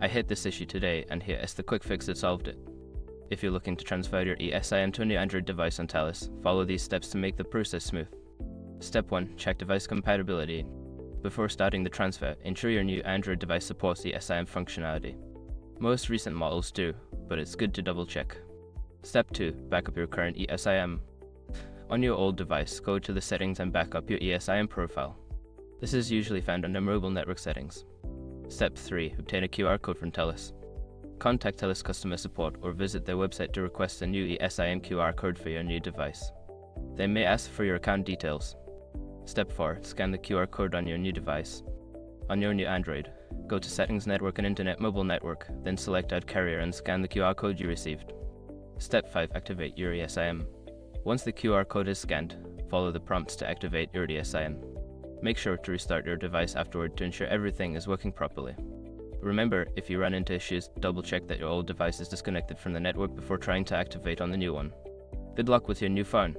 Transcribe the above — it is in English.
I hit this issue today, and here is the quick fix that solved it. If you're looking to transfer your ESIM to a new Android device on Telus, follow these steps to make the process smooth. Step 1. Check device compatibility. Before starting the transfer, ensure your new Android device supports ESIM functionality. Most recent models do, but it's good to double check. Step 2. Backup your current ESIM. On your old device, go to the settings and back up your ESIM profile. This is usually found under mobile network settings. Step 3. Obtain a QR code from Telus. Contact Telus customer support or visit their website to request a new ESIM QR code for your new device. They may ask for your account details. Step 4. Scan the QR code on your new device. On your new Android, go to Settings, Network and Internet Mobile Network, then select Add Carrier and scan the QR code you received. Step 5. Activate your ESIM. Once the QR code is scanned, follow the prompts to activate your ESIM. Make sure to restart your device afterward to ensure everything is working properly. Remember, if you run into issues, double-check that your old device is disconnected from the network before trying to activate on the new one. Good luck with your new phone!